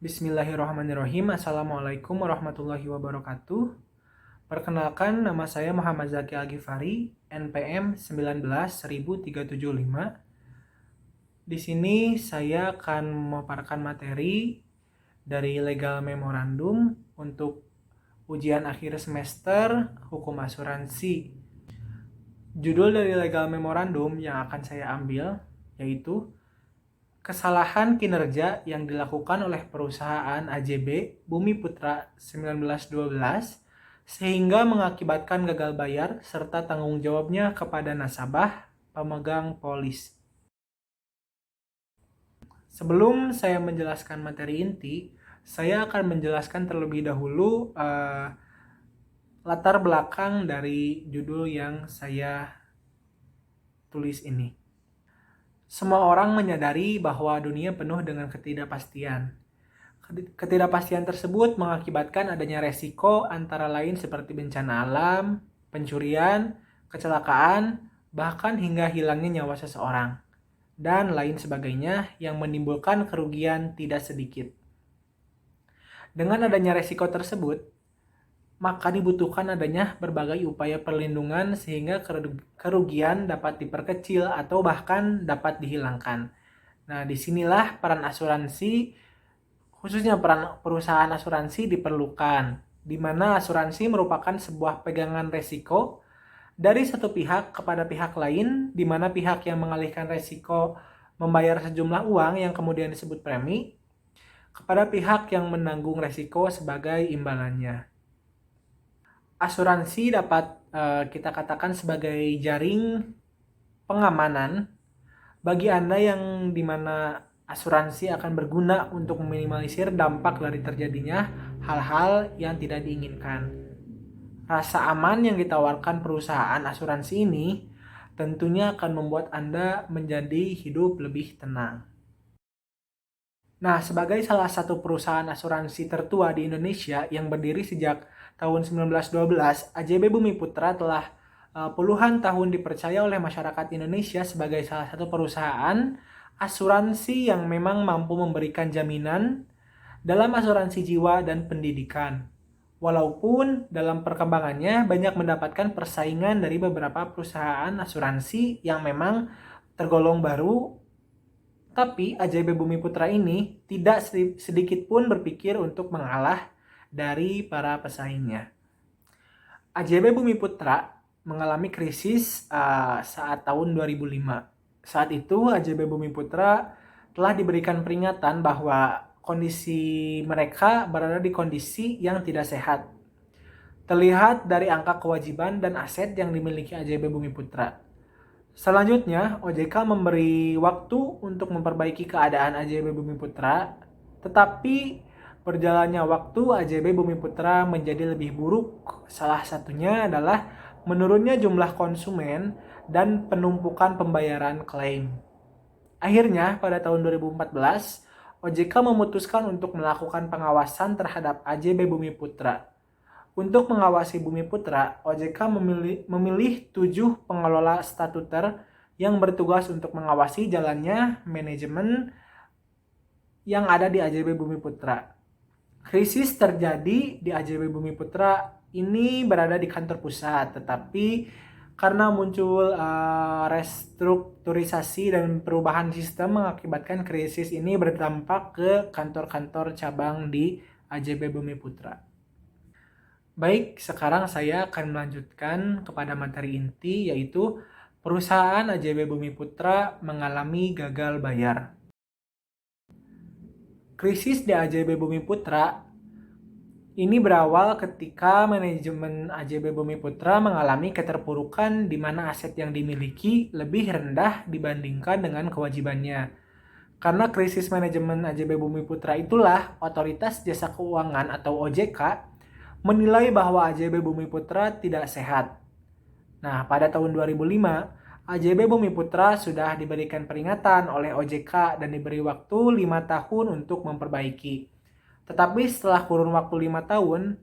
Bismillahirrahmanirrahim. Assalamualaikum warahmatullahi wabarakatuh. Perkenalkan, nama saya Muhammad Zaki Al-Ghifari, NPM 19-1375. Di sini saya akan memaparkan materi dari Legal Memorandum untuk ujian akhir semester Hukum Asuransi. Judul dari Legal Memorandum yang akan saya ambil yaitu kesalahan kinerja yang dilakukan oleh perusahaan AJB Bumi Putra 1912 sehingga mengakibatkan gagal bayar serta tanggung jawabnya kepada nasabah pemegang polis. Sebelum saya menjelaskan materi inti, saya akan menjelaskan terlebih dahulu latar belakang dari judul yang saya tulis ini. Semua orang menyadari bahwa dunia penuh dengan ketidakpastian. Ketidakpastian tersebut mengakibatkan adanya resiko antara lain seperti bencana alam, pencurian, kecelakaan, bahkan hingga hilangnya nyawa seseorang, dan lain sebagainya yang menimbulkan kerugian tidak sedikit. Dengan adanya resiko tersebut, maka dibutuhkan adanya berbagai upaya perlindungan sehingga kerugian dapat diperkecil atau bahkan dapat dihilangkan. Nah, disinilah peran asuransi, khususnya peran perusahaan asuransi diperlukan, di mana asuransi merupakan sebuah pegangan resiko dari satu pihak kepada pihak lain, di mana pihak yang mengalihkan resiko membayar sejumlah uang yang kemudian disebut premi, kepada pihak yang menanggung resiko sebagai imbalannya. Asuransi dapat kita katakan sebagai jaring pengamanan bagi Anda yang dimana asuransi akan berguna untuk meminimalisir dampak dari terjadinya hal-hal yang tidak diinginkan. Rasa aman yang ditawarkan perusahaan asuransi ini tentunya akan membuat Anda menjadi hidup lebih tenang. Nah, sebagai salah satu perusahaan asuransi tertua di Indonesia yang berdiri sejak tahun 1912, AJB Bumi Putra telah puluhan tahun dipercaya oleh masyarakat Indonesia sebagai salah satu perusahaan asuransi yang memang mampu memberikan jaminan dalam asuransi jiwa dan pendidikan. Walaupun dalam perkembangannya banyak mendapatkan persaingan dari beberapa perusahaan asuransi yang memang tergolong baru, tapi AJB Bumi Putra ini tidak sedikit pun berpikir untuk mengalah dari para pesaingnya. AJB Bumi Putra mengalami krisis saat tahun 2005. Saat itu AJB Bumi Putra telah diberikan peringatan bahwa kondisi mereka berada di kondisi yang tidak sehat. Terlihat dari angka kewajiban dan aset yang dimiliki AJB Bumi Putra. Selanjutnya, OJK memberi waktu untuk memperbaiki keadaan AJB Bumi Putra, tetapi berjalannya waktu AJB Bumi Putra menjadi lebih buruk. Salah satunya adalah menurunnya jumlah konsumen dan penumpukan pembayaran klaim. Akhirnya, pada tahun 2014, OJK memutuskan untuk melakukan pengawasan terhadap AJB Bumi Putra. Untuk mengawasi Bumi Putra, OJK memilih 7 pengelola statuter yang bertugas untuk mengawasi jalannya manajemen yang ada di AJB Bumi Putra. Krisis terjadi di AJB Bumi Putra ini berada di kantor pusat, tetapi karena muncul restrukturisasi dan perubahan sistem mengakibatkan krisis ini berdampak ke kantor-kantor cabang di AJB Bumi Putra. Baik, sekarang saya akan melanjutkan kepada materi inti, yaitu perusahaan AJB Bumi Putra mengalami gagal bayar. Krisis di AJB Bumi Putra ini berawal ketika manajemen AJB Bumi Putra mengalami keterpurukan di mana aset yang dimiliki lebih rendah dibandingkan dengan kewajibannya. Karena krisis manajemen AJB Bumi Putra itulah Otoritas Jasa Keuangan atau OJK menilai bahwa AJB Bumi Putra tidak sehat. Nah, pada tahun 2005, AJB Bumi Putra sudah diberikan peringatan oleh OJK dan diberi waktu 5 tahun untuk memperbaiki. Tetapi setelah kurun waktu 5 tahun,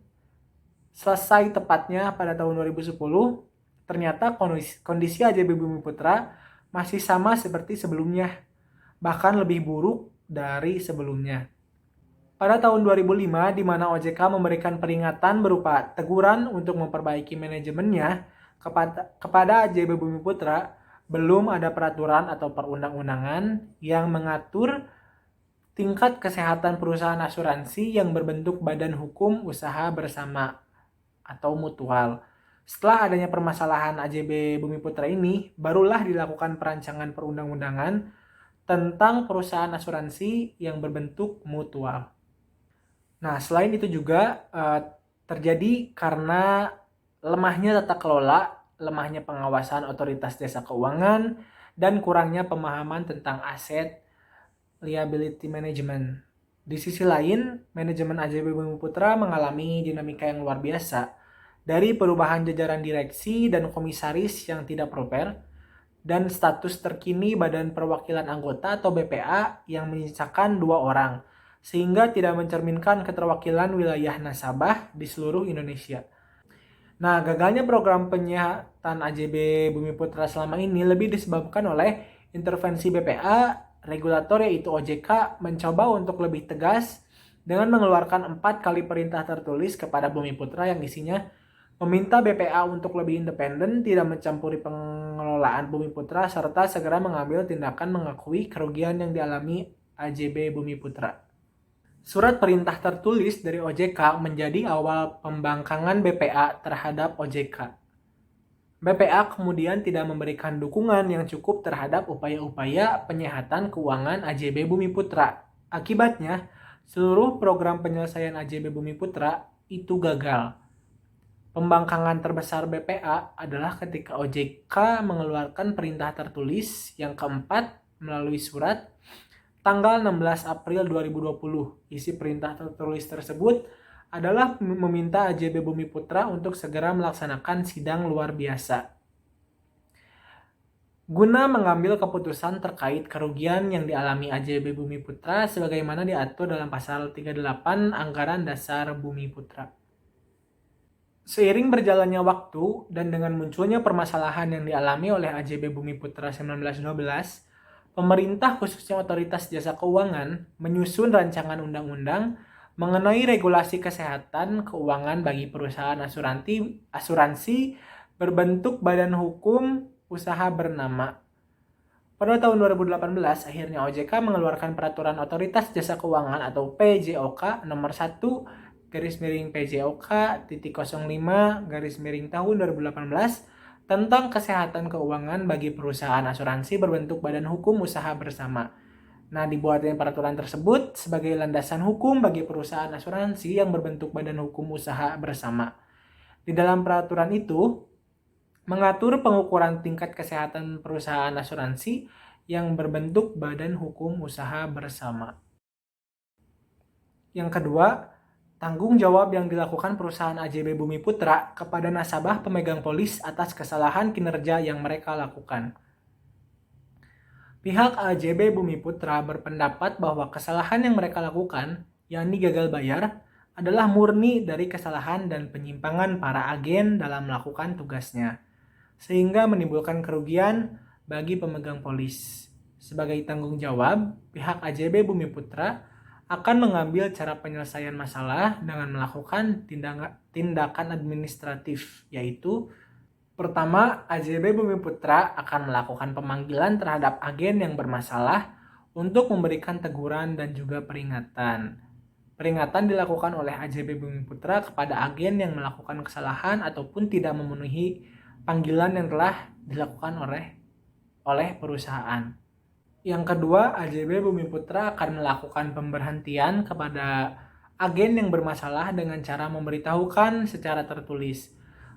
selesai tepatnya pada tahun 2010, ternyata kondisi AJB Bumi Putra masih sama seperti sebelumnya, bahkan lebih buruk dari sebelumnya. pada tahun 2005 di mana OJK memberikan peringatan berupa teguran untuk memperbaiki manajemennya kepada AJB Bumi Putra, belum ada peraturan atau perundang-undangan yang mengatur tingkat kesehatan perusahaan asuransi yang berbentuk badan hukum usaha bersama atau mutual. Setelah adanya permasalahan AJB Bumi Putra ini, barulah dilakukan perancangan perundang-undangan tentang perusahaan asuransi yang berbentuk mutual. Nah, selain itu juga terjadi karena lemahnya tata kelola, lemahnya pengawasan otoritas jasa keuangan, dan kurangnya pemahaman tentang aset liability management. Di sisi lain, manajemen AJB Bumi Putra mengalami dinamika yang luar biasa, dari perubahan jajaran direksi dan komisaris yang tidak proper, dan status terkini Badan Perwakilan Anggota atau BPA yang menyisakan 2 orang, sehingga tidak mencerminkan keterwakilan wilayah nasabah di seluruh Indonesia. Nah, gagalnya program penyihatan AJB Bumi Putra selama ini lebih disebabkan oleh intervensi BPA, regulator yaitu OJK mencoba untuk lebih tegas dengan mengeluarkan 4 kali perintah tertulis kepada Bumi Putra yang isinya meminta BPA untuk lebih independen, tidak mencampuri pengelolaan Bumi Putra, serta segera mengambil tindakan mengakui kerugian yang dialami AJB Bumi Putra. Surat perintah tertulis dari OJK menjadi awal pembangkangan BPA terhadap OJK. BPA kemudian tidak memberikan dukungan yang cukup terhadap upaya-upaya penyihatan keuangan AJB Bumi Putra. Akibatnya, seluruh program penyelesaian AJB Bumi Putra itu gagal. Pembangkangan terbesar BPA adalah ketika OJK mengeluarkan perintah tertulis yang keempat melalui surat tanggal 16 April 2020. Isi perintah tertulis tersebut adalah meminta AJB Bumi Putra untuk segera melaksanakan sidang luar biasa guna mengambil keputusan terkait kerugian yang dialami AJB Bumi Putra sebagaimana diatur dalam pasal 38 Anggaran Dasar Bumi Putra. Seiring berjalannya waktu dan dengan munculnya permasalahan yang dialami oleh AJB Bumi Putra 1912, pemerintah khususnya Otoritas Jasa Keuangan menyusun rancangan undang-undang mengenai regulasi kesehatan keuangan bagi perusahaan asuransi berbentuk badan hukum usaha bernama. Pada tahun 2018, akhirnya OJK mengeluarkan Peraturan Otoritas Jasa Keuangan atau PJOK nomor 1 PJOK _05 tahun 2018 tentang kesehatan keuangan bagi perusahaan asuransi berbentuk badan hukum usaha bersama. Nah, dibuatnya peraturan tersebut sebagai landasan hukum bagi perusahaan asuransi yang berbentuk badan hukum usaha bersama. Di dalam peraturan itu mengatur pengukuran tingkat kesehatan perusahaan asuransi yang berbentuk badan hukum usaha bersama. Yang kedua, tanggung jawab yang dilakukan perusahaan AJB Bumi Putra kepada nasabah pemegang polis atas kesalahan kinerja yang mereka lakukan. Pihak AJB Bumi Putra berpendapat bahwa kesalahan yang mereka lakukan, yakni gagal bayar, adalah murni dari kesalahan dan penyimpangan para agen dalam melakukan tugasnya, sehingga menimbulkan kerugian bagi pemegang polis. Sebagai tanggung jawab, pihak AJB Bumi Putra akan mengambil cara penyelesaian masalah dengan melakukan tindakan administratif, yaitu pertama, AJB Bumi Putra akan melakukan pemanggilan terhadap agen yang bermasalah untuk memberikan teguran dan juga peringatan. Peringatan dilakukan oleh AJB Bumi Putra kepada agen yang melakukan kesalahan ataupun tidak memenuhi panggilan yang telah dilakukan oleh perusahaan. Yang kedua, AJB Bumi Putra akan melakukan pemberhentian kepada agen yang bermasalah dengan cara memberitahukan secara tertulis.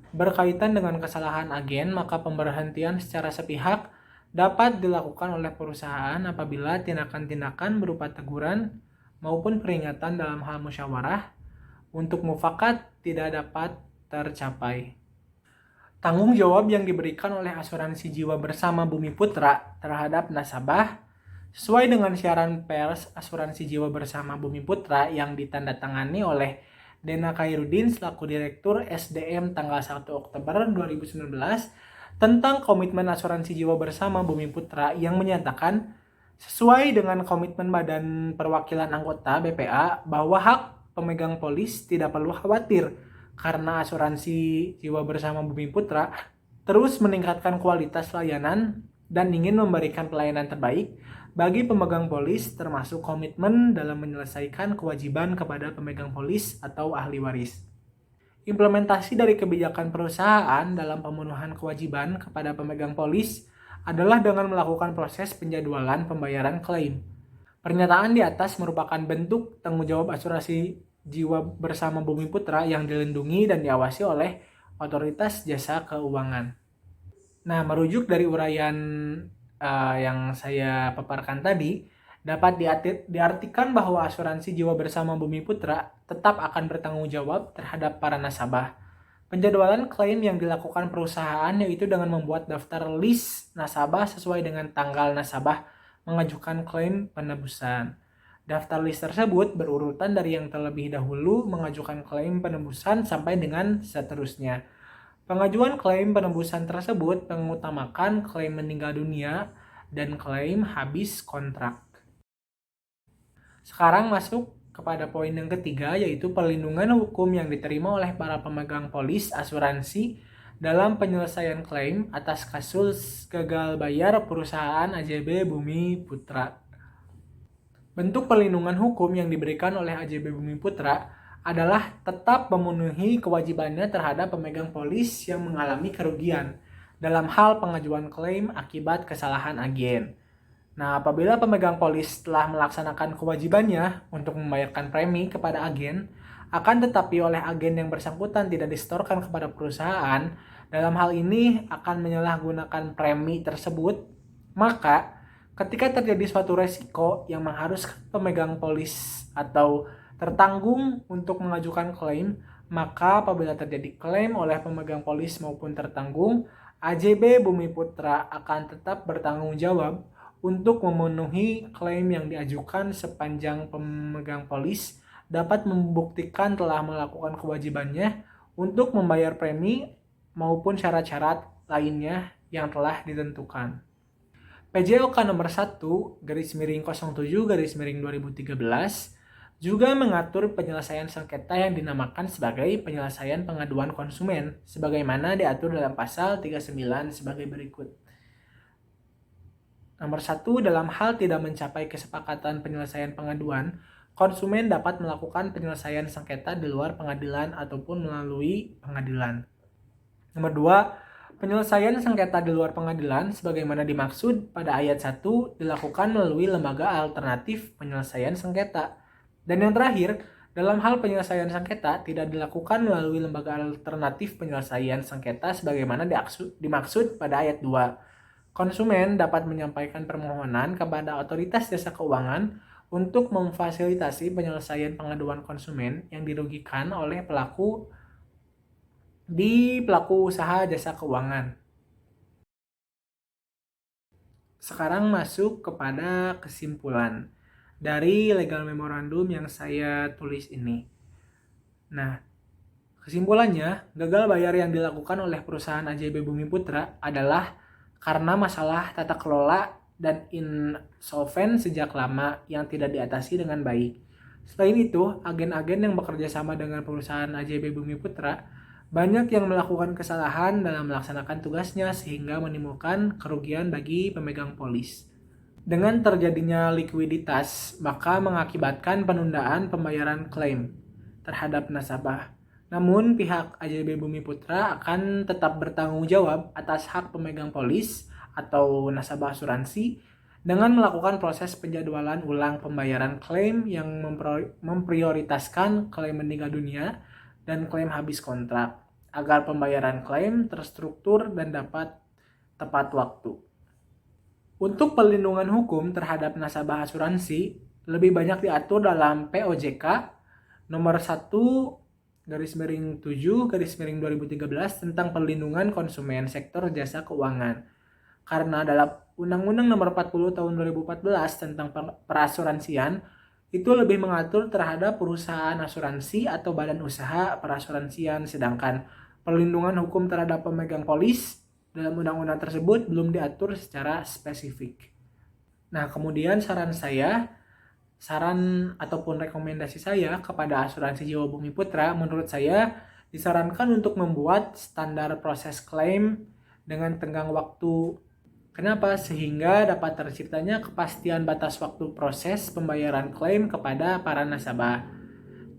Berkaitan dengan kesalahan agen, maka pemberhentian secara sepihak dapat dilakukan oleh perusahaan apabila tindakan-tindakan berupa teguran maupun peringatan dalam hal musyawarah untuk mufakat tidak dapat tercapai. Tanggung jawab yang diberikan oleh asuransi jiwa bersama Bumi Putra terhadap nasabah sesuai dengan siaran pers asuransi jiwa bersama Bumi Putra yang ditandatangani oleh Dena Khairuddin selaku Direktur SDM tanggal 1 Oktober 2019 tentang komitmen asuransi jiwa bersama Bumi Putra yang menyatakan Sesuai dengan komitmen Badan Perwakilan Anggota BPA bahwa hak pemegang polis tidak perlu khawatir karena asuransi jiwa bersama Bumi Putra terus meningkatkan kualitas layanan dan ingin memberikan pelayanan terbaik bagi pemegang polis, termasuk komitmen dalam menyelesaikan kewajiban kepada pemegang polis atau ahli waris. Implementasi dari kebijakan perusahaan dalam pemenuhan kewajiban kepada pemegang polis adalah dengan melakukan proses penjadwalan pembayaran klaim. Pernyataan di atas merupakan bentuk tanggung jawab asuransi jiwa bersama Bumi Putra yang dilindungi dan diawasi oleh Otoritas Jasa Keuangan. Nah, merujuk dari uraian yang saya paparkan tadi, dapat diartikan bahwa asuransi jiwa bersama Bumi Putra tetap akan bertanggung jawab terhadap para nasabah. Penjadwalan klaim yang dilakukan perusahaan yaitu dengan membuat daftar list nasabah sesuai dengan tanggal nasabah mengajukan klaim penebusan. Daftar list tersebut berurutan dari yang terlebih dahulu mengajukan klaim penebusan sampai dengan seterusnya. Pengajuan klaim penebusan tersebut mengutamakan klaim meninggal dunia dan klaim habis kontrak. Sekarang masuk kepada poin yang ketiga, yaitu perlindungan hukum yang diterima oleh para pemegang polis asuransi dalam penyelesaian klaim atas kasus gagal bayar perusahaan AJB Bumi Putra. Bentuk perlindungan hukum yang diberikan oleh AJB Bumi Putra adalah tetap memenuhi kewajibannya terhadap pemegang polis yang mengalami kerugian dalam hal pengajuan klaim akibat kesalahan agen. Nah, apabila pemegang polis telah melaksanakan kewajibannya untuk membayarkan premi kepada agen, akan tetapi oleh agen yang bersangkutan tidak disetorkan kepada perusahaan, dalam hal ini akan menyalahgunakan premi tersebut, maka ketika terjadi suatu resiko yang mengharuskan pemegang polis atau tertanggung untuk mengajukan klaim, maka apabila terjadi klaim oleh pemegang polis maupun tertanggung, AJB Bumi Putra akan tetap bertanggung jawab untuk memenuhi klaim yang diajukan sepanjang pemegang polis dapat membuktikan telah melakukan kewajibannya untuk membayar premi maupun syarat-syarat lainnya yang telah ditentukan. PJOK nomor 1/07/2013 juga mengatur penyelesaian sengketa yang dinamakan sebagai penyelesaian pengaduan konsumen sebagaimana diatur dalam pasal 39 sebagai berikut. Nomor 1, dalam hal tidak mencapai kesepakatan penyelesaian pengaduan, konsumen dapat melakukan penyelesaian sengketa di luar pengadilan ataupun melalui pengadilan. Nomor 2, penyelesaian sengketa di luar pengadilan sebagaimana dimaksud pada ayat 1 dilakukan melalui lembaga alternatif penyelesaian sengketa. Dan yang terakhir, dalam hal penyelesaian sengketa tidak dilakukan melalui lembaga alternatif penyelesaian sengketa sebagaimana dimaksud pada ayat 2. Konsumen dapat menyampaikan permohonan kepada Otoritas Jasa Keuangan untuk memfasilitasi penyelesaian pengaduan konsumen yang dirugikan oleh pelaku usaha jasa keuangan. Sekarang masuk kepada kesimpulan dari legal memorandum yang saya tulis ini. Nah, kesimpulannya, gagal bayar yang dilakukan oleh perusahaan AJB Bumi Putra adalah karena masalah tata kelola dan insolven sejak lama yang tidak diatasi dengan baik. Selain itu, agen-agen yang bekerja sama dengan perusahaan AJB Bumi Putra banyak yang melakukan kesalahan dalam melaksanakan tugasnya sehingga menimbulkan kerugian bagi pemegang polis. Dengan terjadinya likuiditas, maka mengakibatkan penundaan pembayaran klaim terhadap nasabah. Namun, pihak AJB Bumi Putra akan tetap bertanggung jawab atas hak pemegang polis atau nasabah asuransi dengan melakukan proses penjadwalan ulang pembayaran klaim yang memprioritaskan klaim meninggal dunia dan klaim habis kontrak, agar pembayaran klaim terstruktur dan dapat tepat waktu. Untuk perlindungan hukum terhadap nasabah asuransi lebih banyak diatur dalam POJK nomor 1/7/2013 tentang perlindungan konsumen sektor jasa keuangan. Karena dalam Undang-Undang nomor 40 tahun 2014 tentang perasuransian itu lebih mengatur terhadap perusahaan asuransi atau badan usaha perasuransian, sedangkan perlindungan hukum terhadap pemegang polis dalam undang-undang tersebut belum diatur secara spesifik. Nah, kemudian saran ataupun rekomendasi saya kepada asuransi jiwa Bumi Putra, menurut saya disarankan untuk membuat standar proses klaim dengan tenggang waktu. Kenapa? Sehingga dapat terciptanya kepastian batas waktu proses pembayaran klaim kepada para nasabah.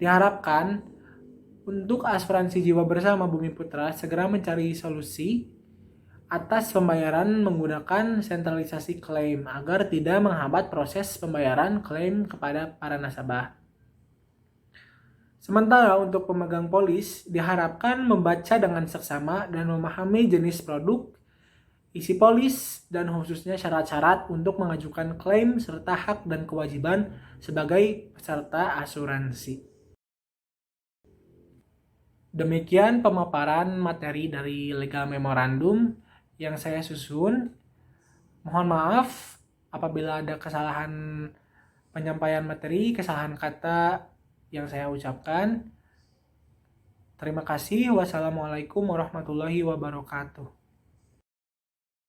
Diharapkan untuk asuransi jiwa bersama Bumi Putra segera mencari solusi atas pembayaran menggunakan sentralisasi klaim agar tidak menghambat proses pembayaran klaim kepada para nasabah. Sementara untuk pemegang polis diharapkan membaca dengan seksama dan memahami jenis produk, isi polis, dan khususnya syarat-syarat untuk mengajukan klaim serta hak dan kewajiban sebagai peserta asuransi. Demikian pemaparan materi dari Legal Memorandum yang saya susun. Mohon maaf apabila ada kesalahan penyampaian materi, kesalahan kata yang saya ucapkan. Terima kasih. Wassalamualaikum warahmatullahi wabarakatuh.